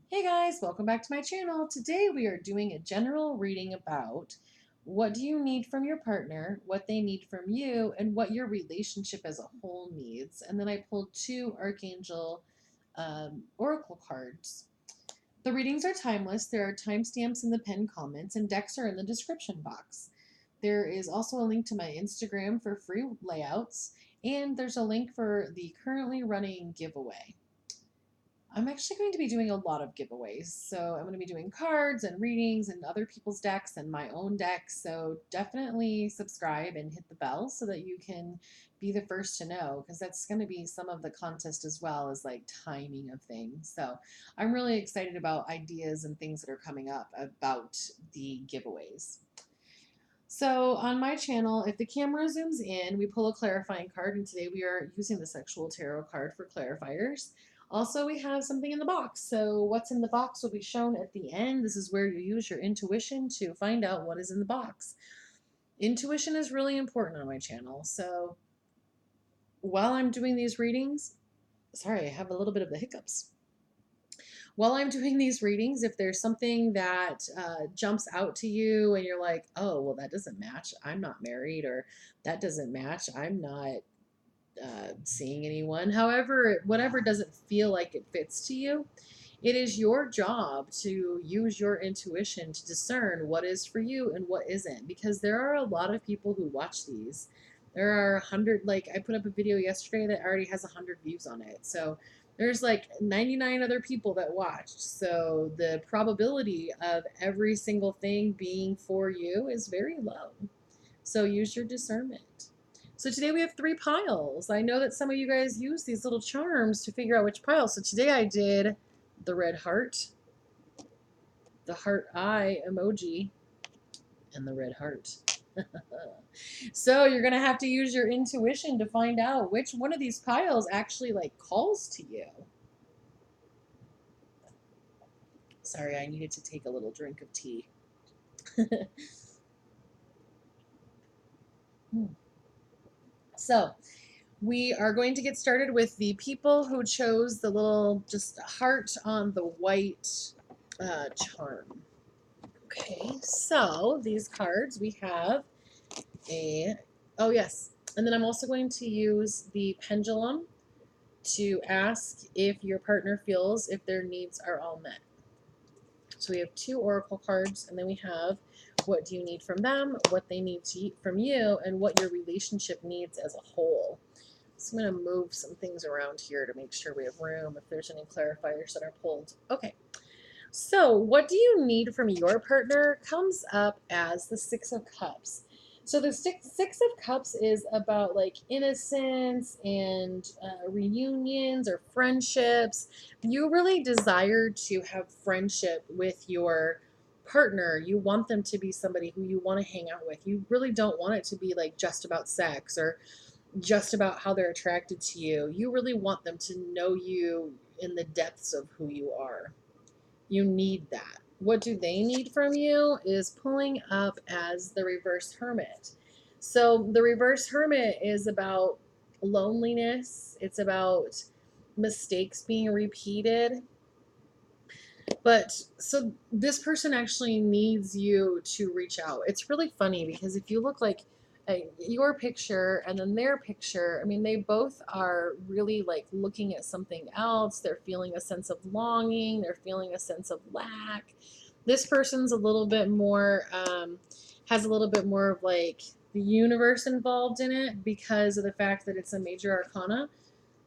Hey guys, welcome back to my channel. Today we are doing a general reading about what do you need from your partner, what they need from you, and what your relationship as a whole needs. And then I pulled two Archangel Oracle cards. The readings are timeless. There are timestamps in the pinned comments, and decks are in the description box. There is also a link to my Instagram for free layouts, and there's a link for the currently running giveaway. I'm actually going to be doing a lot of giveaways. So I'm going to be doing cards and readings and other people's decks and my own decks. So definitely subscribe and hit the bell so that you can be the first to know, because that's going to be some of the contest as well as like timing of things. So I'm really excited about ideas and things that are coming up about the giveaways. So on my channel, if the camera zooms in, we pull a clarifying card, and today we are using the Sexual Tarot card for clarifiers. Also, we have something in the box. So what's in the box will be shown at the end. This is where you use your intuition to find out what is in the box. Intuition is really important on my channel. So while I'm doing these readings, sorry, I have a little bit of the hiccups. While I'm doing these readings, if there's something that jumps out to you and you're like, oh, well, that doesn't match, I'm not married, or that doesn't match, I'm not seeing anyone, however, whatever doesn't feel like it fits to you, it is your job to use your intuition to discern what is for you and what isn't, because there are a lot of people who watch these. There are 100, like I put up a video yesterday that already has 100 views on it. So there's like 99 other people that watched. So the probability of every single thing being for you is very low. So use your discernment. So today we have three piles. I know that some of you guys use these little charms to figure out which pile. So today I did the red heart, the heart eye emoji, and the red heart. So you're going to have to use your intuition to find out which one of these piles actually like calls to you. Sorry, I needed to take a little drink of tea. So we are going to get started with the people who chose the little just heart on the white charm. Okay, so these cards we have oh yes, and then I'm also going to use the pendulum to ask if your partner feels if their needs are all met. So we have two oracle cards, and then we have what do you need from them, what they need from you, and what your relationship needs as a whole. So I'm going to move some things around here to make sure we have room if there's any clarifiers that are pulled. Okay, so what do you need from your partner comes up as the Six of Cups. So the Six of Cups is about like innocence and reunions or friendships. You really desire to have friendship with your partner. You want them to be somebody who you want to hang out with. You really don't want it to be like just about sex or just about how they're attracted to you. You really want them to know you in the depths of who you are. You need that. What do they need from you is pulling up as the reverse hermit. So the reverse hermit is about loneliness. It's about mistakes being repeated. But so this person actually needs you to reach out. It's really funny because if you look like your picture and then their picture, I mean, they both are really like looking at something else. They're feeling a sense of longing. They're feeling a sense of lack. This person's a little bit more, has a little bit more of like the universe involved in it because of the fact that it's a major arcana.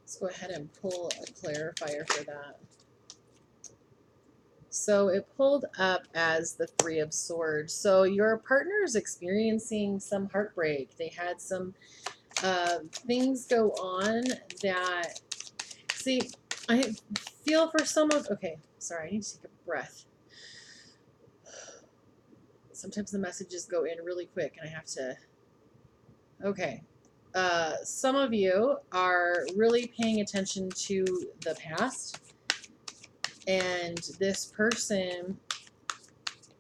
Let's go ahead and pull a clarifier for that. So it pulled up as the Three of Swords. So your partner is experiencing some heartbreak. They had some things go on that, see, I feel for some of, okay, sorry, I need to take a breath. Sometimes the messages go in really quick and I have to, okay. Some of you are really paying attention to the past, and this person,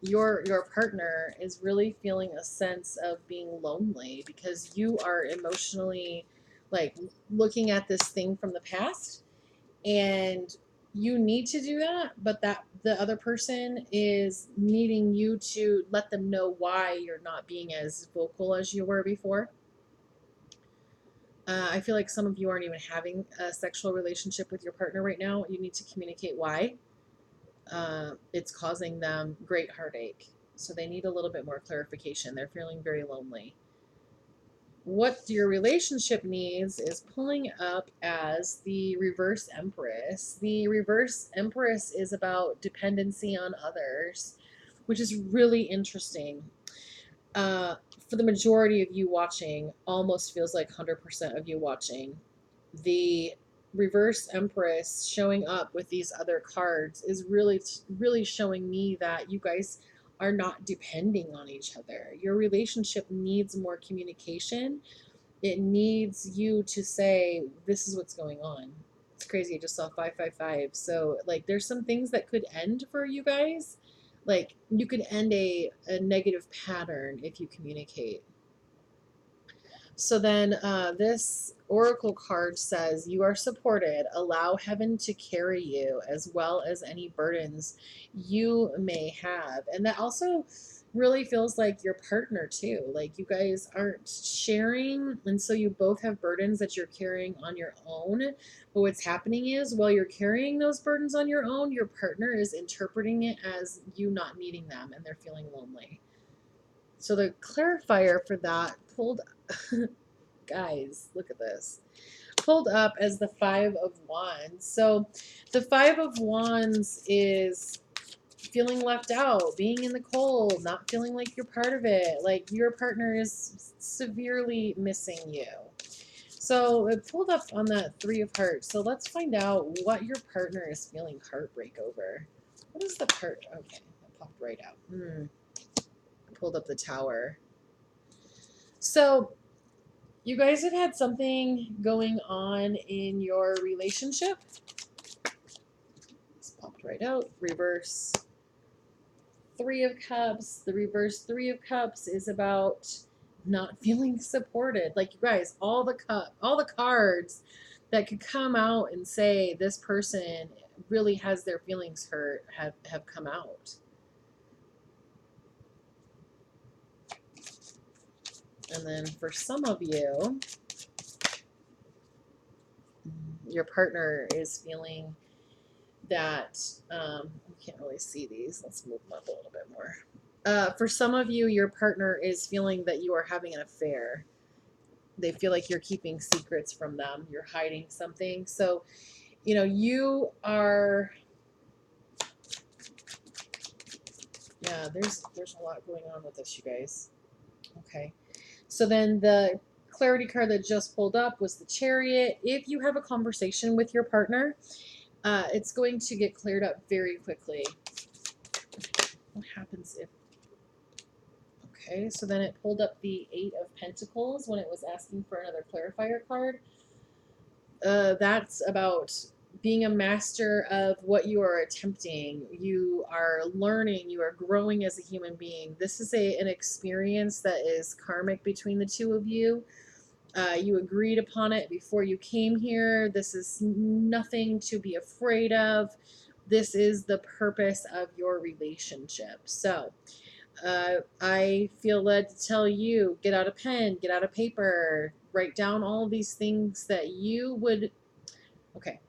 your partner, is really feeling a sense of being lonely because you are emotionally like looking at this thing from the past, and you need to do that, but that the other person is needing you to let them know why you're not being as vocal as you were before. I feel like some of you aren't even having a sexual relationship with your partner right now. You need to communicate why. It's causing them great heartache. So they need a little bit more clarification. They're feeling very lonely. What your relationship needs is pulling up as the reverse empress. The reverse empress is about dependency on others, which is really interesting. For the majority of you watching, almost feels like 100% of you watching, the reverse empress showing up with these other cards is really showing me that you guys are not depending on each other. Your relationship needs more communication. It needs you to say, this is what's going on. It's crazy. I just saw 555. So, like, there's some things that could end for you guys. Like, you could end a negative pattern if you communicate. So then this oracle card says, you are supported. Allow heaven to carry you as well as any burdens you may have. And that also really feels like your partner too. Like you guys aren't sharing. And so you both have burdens that you're carrying on your own. But what's happening is while you're carrying those burdens on your own, your partner is interpreting it as you not needing them and they're feeling lonely. So the clarifier for that pulled, guys, look at this, pulled up as the Five of Wands. So the Five of Wands is feeling left out, being in the cold, not feeling like you're part of it, like your partner is severely missing you. So it pulled up on that Three of Hearts. So let's find out what your partner is feeling heartbreak over. What is the part? Okay, that popped right out. Pulled up the Tower. So you guys have had something going on in your relationship. It's popped right out. Reverse Three of Cups. The reverse Three of Cups is about not feeling supported. Like you guys, all the cards that could come out and say this person really has their feelings hurt have come out. And then for some of you, your partner is feeling that you can't really see these. Let's move them up a little bit more. For some of you, your partner is feeling that you are having an affair. They feel like you're keeping secrets from them. You're hiding something. So, you know, you are. Yeah, there's a lot going on with this, you guys. Okay. So then the clarity card that just pulled up was the Chariot. If you have a conversation with your partner, it's going to get cleared up very quickly. What happens if... Okay, so then it pulled up the Eight of Pentacles when it was asking for another clarifier card. That's about being a master of what you are attempting. You are learning, you are growing as a human being. This is an experience that is karmic between the two of you. You agreed upon it before you came here. This is nothing to be afraid of. This is the purpose of your relationship. So, I feel led to tell you, get out a pen, get out a paper, write down all of these things that you would, okay,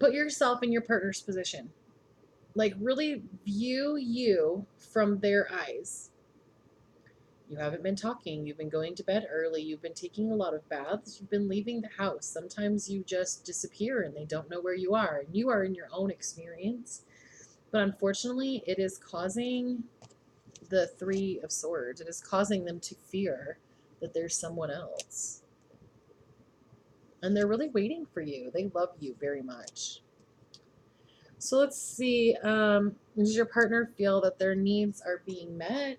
put yourself in your partner's position. Like really view you from their eyes. You haven't been talking. You've been going to bed early. You've been taking a lot of baths. You've been leaving the house. Sometimes you just disappear and they don't know where you are. And you are in your own experience. But unfortunately, it is causing the Three of Swords. It is causing them to fear that there's someone else. And they're really waiting for you. They love you very much. So let's see. Does your partner feel that their needs are being met?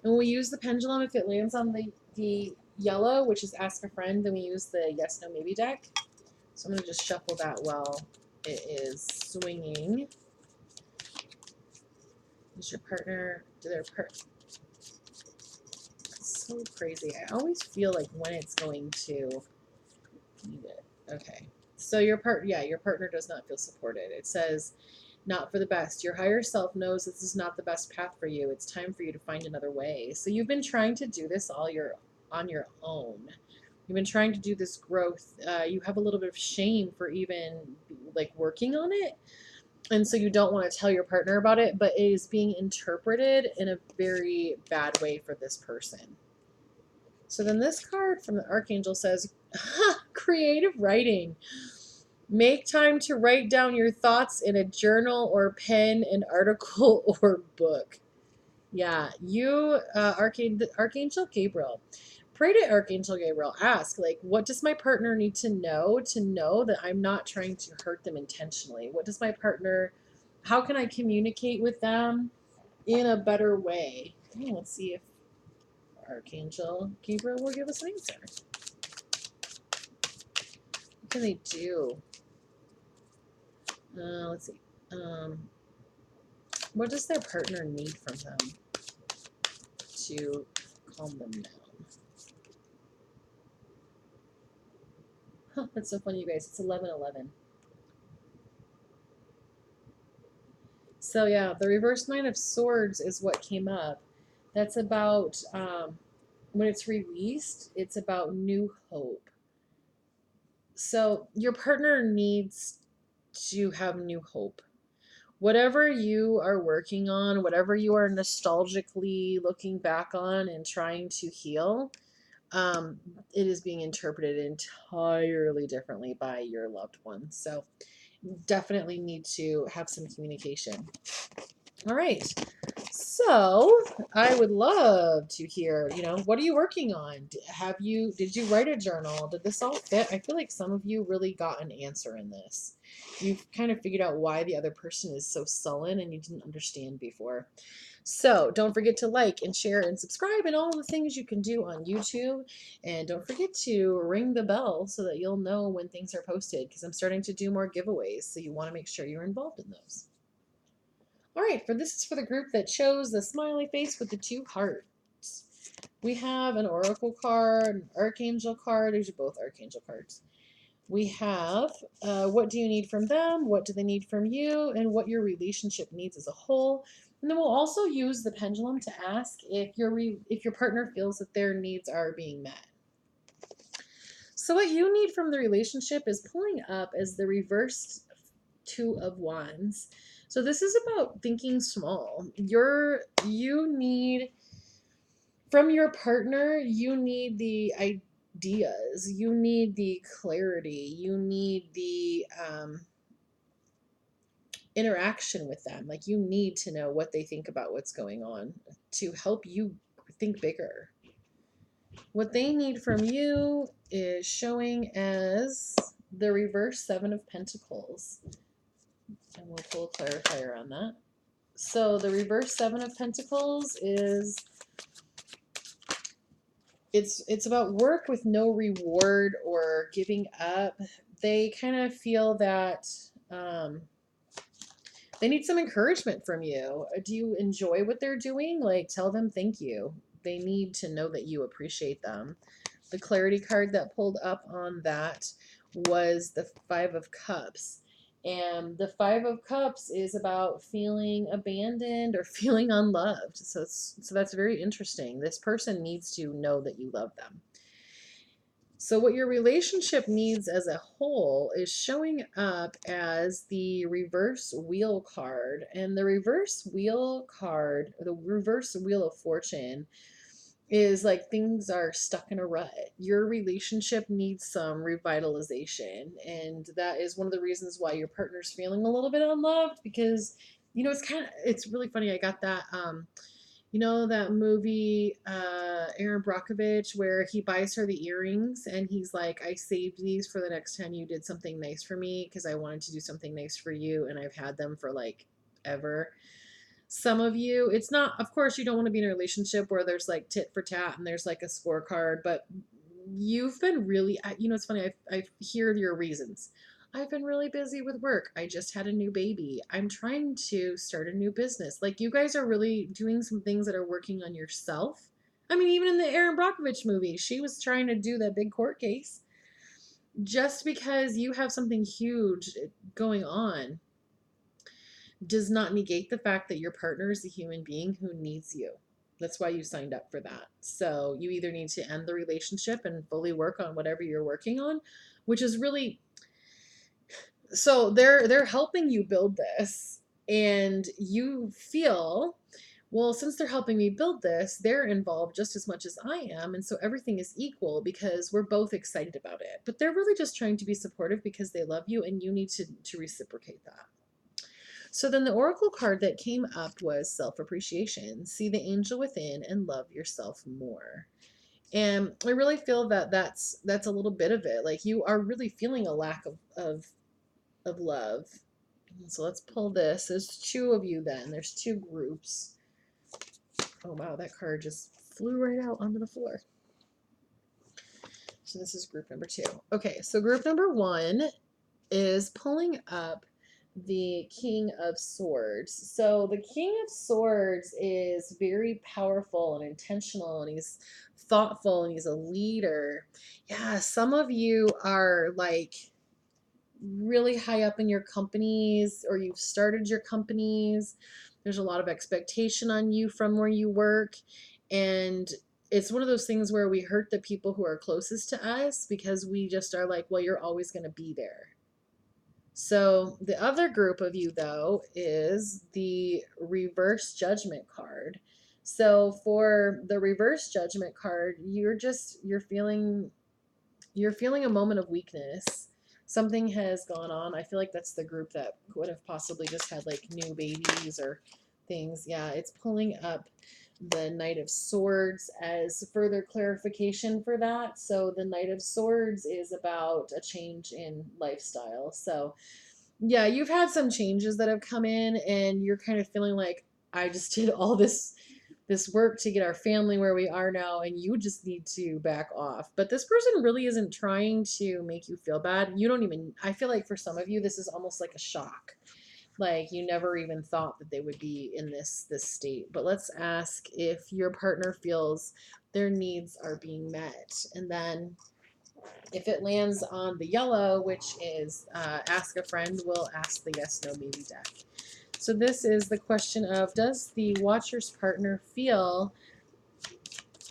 And when we use the pendulum, if it lands on the yellow, which is ask a friend, then we use the yes, no, maybe deck. So I'm going to just shuffle that while it is swinging. Does your partner, it's so crazy. I always feel like when it's going to need it. Okay. So your partner does not feel supported. It says, not for the best. Your higher self knows this is not the best path for you. It's time for you to find another way. So you've been trying to do this on your own. You've been trying to do this growth. You have a little bit of shame for even like working on it. And so you don't want to tell your partner about it, but it is being interpreted in a very bad way for this person. So then this card from the Archangel says, creative writing. Make time to write down your thoughts in a journal or pen, an article, or book. Yeah, you, Archangel Gabriel. Pray to Archangel Gabriel. Ask, like, what does my partner need to know that I'm not trying to hurt them intentionally? What does my partner, how can I communicate with them in a better way? Let's see if Archangel Gabriel will give us an answer. What can they do? Let's see. What does their partner need from them to calm them down? Huh, that's so funny, you guys. It's 11:11. So yeah, the reverse Nine of Swords is what came up. That's about when it's released, it's about new hope. So your partner needs to have new hope. Whatever you are working on, whatever you are nostalgically looking back on and trying to heal, it is being interpreted entirely differently by your loved one. So definitely need to have some communication. All right. So I would love to hear, what are you working on? Did you write a journal? Did this all fit? I feel like some of you really got an answer in this. You've kind of figured out why the other person is so sullen and you didn't understand before. So don't forget to like and share and subscribe and all the things you can do on YouTube. And don't forget to ring the bell so that you'll know when things are posted, because I'm starting to do more giveaways. So you want to make sure you're involved in those. All right, this is for the group that chose the smiley face with the 2 hearts. We have an oracle card, an archangel card. These are both archangel cards. We have what do you need from them, what do they need from you, and what your relationship needs as a whole. And then we'll also use the pendulum to ask if your partner feels that their needs are being met. So what you need from the relationship is pulling up as the reversed 2 of Wands. So this is about thinking small. You need from your partner, you need the ideas, you need the clarity, you need the interaction with them. Like, you need to know what they think about what's going on to help you think bigger. What they need from you is showing as the reverse 7 of Pentacles. And we'll pull a clarifier on that. So the reverse 7 of Pentacles is it's about work with no reward or giving up. They kind of feel that they need some encouragement from you. Do you enjoy what they're doing? Like, tell them thank you. They need to know that you appreciate them. The clarity card that pulled up on that was the 5 of Cups. And the 5 of Cups is about feeling abandoned or feeling unloved. So that's very interesting. This person needs to know that you love them. So what your relationship needs as a whole is showing up as the reverse wheel card. And the reverse wheel card, the reverse wheel of fortune, is like things are stuck in a rut. Your relationship needs some revitalization. And that is one of the reasons why your partner's feeling a little bit unloved, because, it's really funny. I got that, that movie, Aaron Brockovich, where he buys her the earrings and he's like, I saved these for the next time you did something nice for me because I wanted to do something nice for you, and I've had them for like ever. Some of you, it's not, of course, you don't want to be in a relationship where there's like tit for tat and there's like a scorecard, but you've been really, it's funny, I hear your reasons. I've been really busy with work. I just had a new baby. I'm trying to start a new business. Like, you guys are really doing some things that are working on yourself. I mean, even in the Aaron Brockovich movie, she was trying to do that big court case. just because you have something huge going on does not negate the fact that your partner is a human being who needs you. That's why you signed up for that. So you either need to end the relationship and fully work on whatever you're working on, which is really, so they're helping you build this, and you feel, well, since they're helping me build this, they're involved just as much as I am, and so everything is equal because we're both excited about it. But they're really just trying to be supportive because they love you, and you need to reciprocate that. So then the oracle card that came up was self-appreciation. See the angel within and love yourself more. And I really feel that that's a little bit of it. Like you are really feeling a lack of love. So let's pull this. There's two of you then. There's two groups. Oh wow, that card just flew right out onto the floor. So this is group number 2. Okay, so group number 1 is pulling up the King of Swords. So the King of Swords is very powerful and intentional, and he's thoughtful, and he's a leader. Yeah, some of you are like really high up in your companies, or you've started your companies. There's a lot of expectation on you from where you work, and it's one of those things where we hurt the people who are closest to us because we just are like, well, you're always going to be there. So the other group of you, though, is the reverse judgment card. So for the reverse judgment card, you're feeling a moment of weakness. Something has gone on. I feel like that's the group that would have possibly just had like new babies or things. Yeah, it's pulling up the Knight of Swords as further clarification for that. So the Knight of Swords is about a change in lifestyle. So yeah, you've had some changes that have come in, and you're kind of feeling like, I just did all this work to get our family where we are now, and you just need to back off. But this person really isn't trying to make you feel bad. You don't even, I feel like for some of you, this is almost like a shock. Like you never even thought that they would be in this state. But let's ask if your partner feels their needs are being met. And then if it lands on the yellow, which is ask a friend, we'll ask the yes, no, maybe deck. So this is the question of, does the watcher's partner feel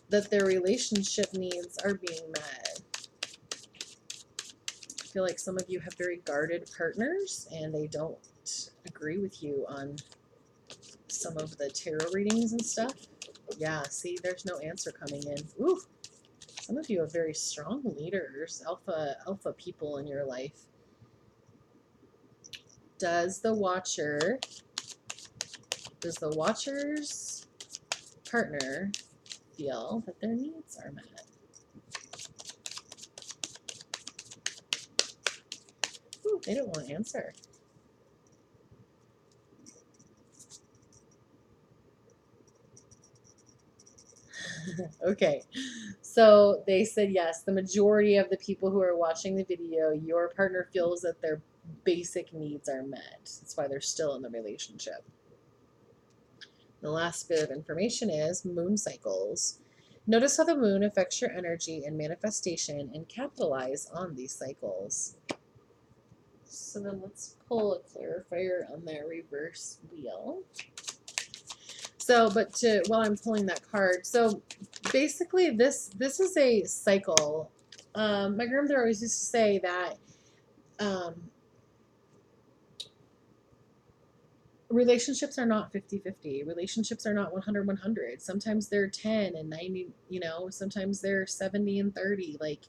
that their relationship needs are being met? I feel like some of you have very guarded partners, and they don't agree with you on some of the tarot readings and stuff. Yeah, see, there's no answer coming in. Ooh, some of you have very strong leaders, alpha people in your life. Does the watcher's partner feel that their needs are met? Ooh, they don't want to answer. Okay, so they said yes. The majority of the people who are watching the video, your partner feels that their basic needs are met. That's why they're still in the relationship. The last bit of information is moon cycles. Notice how the moon affects your energy and manifestation, and capitalize on these cycles. So then let's pull a clarifier on that reverse wheel. So, but while I'm pulling that card, so basically this is a cycle. My grandmother always used to say that relationships are not 50-50. Relationships are not 100-100. Sometimes they're 10 and 90, sometimes they're 70 and 30. Like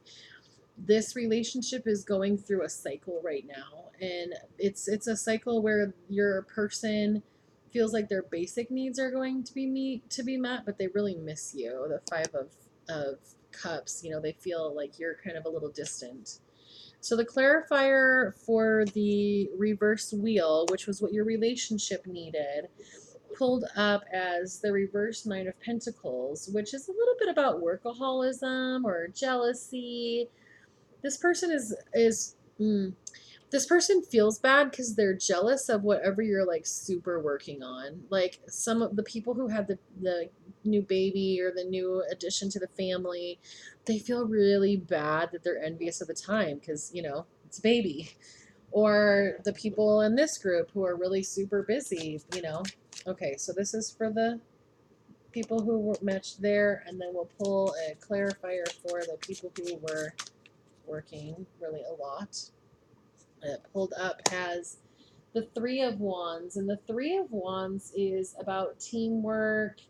this relationship is going through a cycle right now, and it's a cycle where your person feels like their basic needs are going to be met, but they really miss you. The 5 of cups, they feel like you're kind of a little distant. So the clarifier for the reverse wheel, which was what your relationship needed, pulled up as the reverse Nine of Pentacles, which is a little bit about workaholism or jealousy. This person is This person feels bad because they're jealous of whatever you're like super working on. Like some of the people who had the new baby or the new addition to the family, they feel really bad that they're envious of the time because, you know, it's a baby. Or the people in this group who are really super busy, you know. Okay, so this is for the people who were matched there, and then we'll pull a clarifier for the people who were working really a lot. It pulled up as the Three of Wands, and the Three of Wands is about teamwork.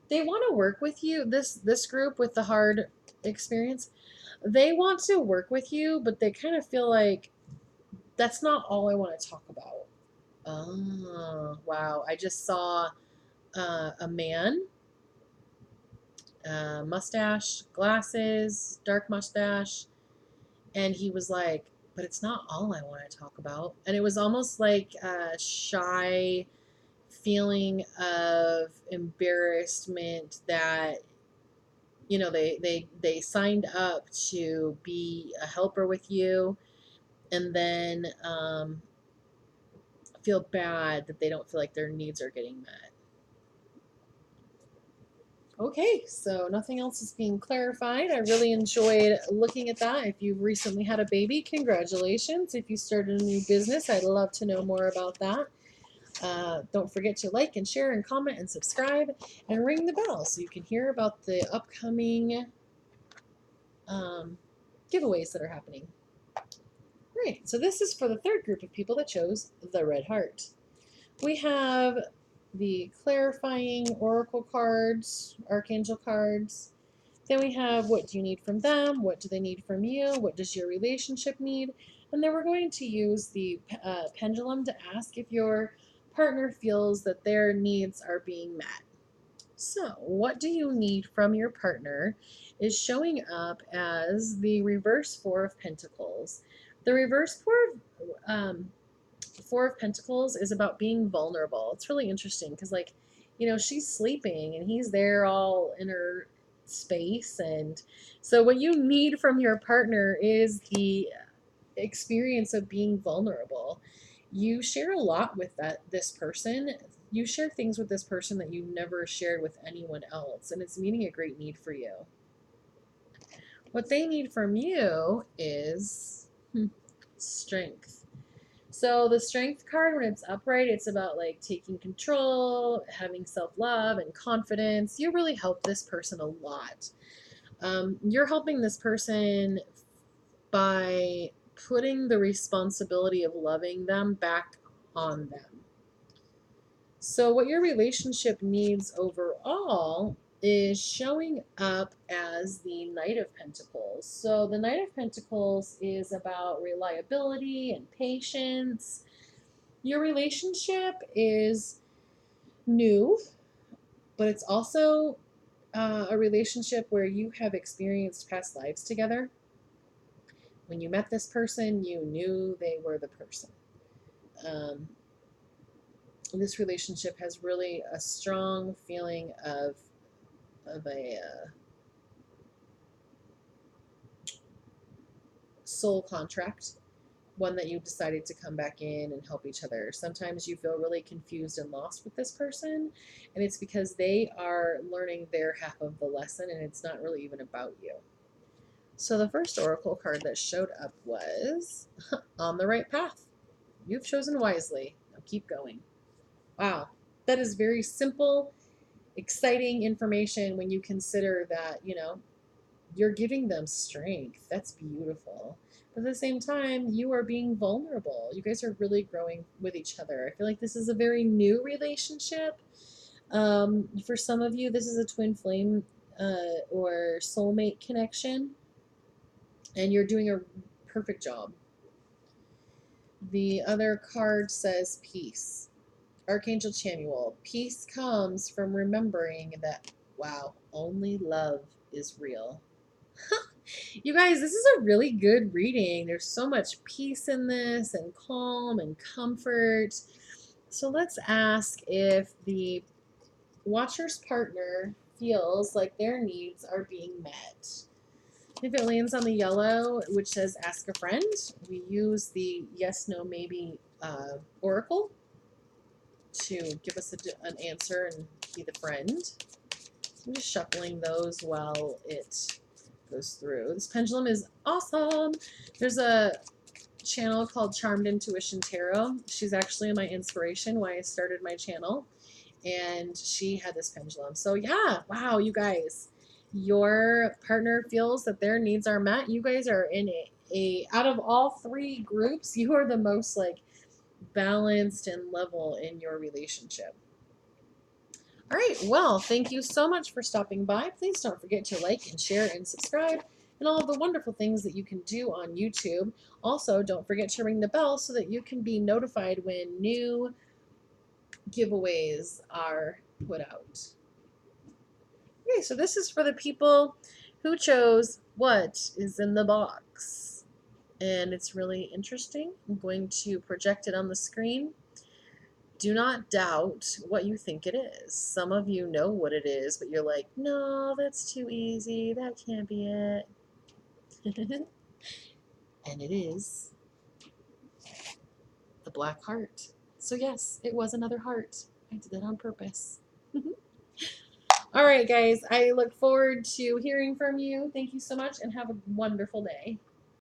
They want to work with you. This group with the hard experience, they want to work with you, but they kind of feel like that's not all I want to talk about. Oh, wow. I just saw a man, mustache, glasses, dark mustache, and he was like, but it's not all I want to talk about. And it was almost like a shy feeling of embarrassment that, you know, they signed up to be a helper with you, and then feel bad that they don't feel like their needs are getting met. Okay, so nothing else is being clarified. I really enjoyed looking at that. If you've recently had a baby, congratulations. If you started a new business, I'd love to know more about that. Don't forget to like and share and comment and subscribe and ring the bell so you can hear about the upcoming giveaways that are happening. Great, so this is for the third group of people that chose the red heart. We have the clarifying oracle cards, archangel cards. Then we have what do you need from them? What do they need from you? What does your relationship need? And then we're going to use the pendulum to ask if your partner feels that their needs are being met. So, what do you need from your partner is showing up as the reverse Four of Pentacles. The reverse Four of Pentacles is about being vulnerable. It's really interesting because, like, you know, she's sleeping and he's there all in her space. And so, what you need from your partner is the experience of being vulnerable. You share a lot with this person. You share things with this person that you never shared with anyone else, and it's meeting a great need for you. What they need from you is strength. So the strength card, when it's upright, it's about like taking control, having self-love and confidence. You really help this person a lot. You're helping this person by putting the responsibility of loving them back on them. So what your relationship needs overall is showing up as the Knight of Pentacles. So the Knight of Pentacles is about reliability and patience. Your relationship is new, but it's also a relationship where you have experienced past lives together. When you met this person, you knew they were the person. This relationship has really a strong feeling of a soul contract, one that you've decided to come back in and help each other. Sometimes you feel really confused and lost with this person, and it's because they are learning their half of the lesson, and it's not really even about you. So the first oracle card that showed up was On the Right Path. You've chosen wisely. Now keep going. Wow, that is very simple, exciting information when you consider that, you know, you're giving them strength. That's beautiful. But at the same time, you are being vulnerable. You guys are really growing with each other. I feel like this is a very new relationship. For some of you, this is a twin flame or soulmate connection, and you're doing a perfect job. The other card says peace. Archangel Chamuel. Peace comes from remembering that, wow, only love is real. You guys, this is a really good reading. There's so much peace in this, and calm and comfort. So let's ask if the watcher's partner feels like their needs are being met. If it lands on the yellow, which says ask a friend, we use the yes, no, maybe oracle to give us an answer and be the friend. I'm just shuffling those while it goes through. This pendulum is awesome. There's a channel called Charmed Intuition Tarot. She's actually my inspiration why I started my channel, and she had this pendulum. So yeah, wow, you guys, your partner feels that their needs are met. You guys are in a out of all three groups, you are the most like balanced and level in your relationship. All right, well, thank you so much for stopping by. Please don't forget to like and share and subscribe and all of the wonderful things that you can do on YouTube. Also, don't forget to ring the bell so that you can be notified when new giveaways are put out. Okay, so this is for the people who chose what is in the box. And it's really interesting. I'm going to project it on the screen. Do not doubt what you think it is. Some of you know what it is, but you're like, no, that's too easy. That can't be it. And it is the black heart. So yes, it was another heart. I did that on purpose. All right, guys, I look forward to hearing from you. Thank you so much and have a wonderful day.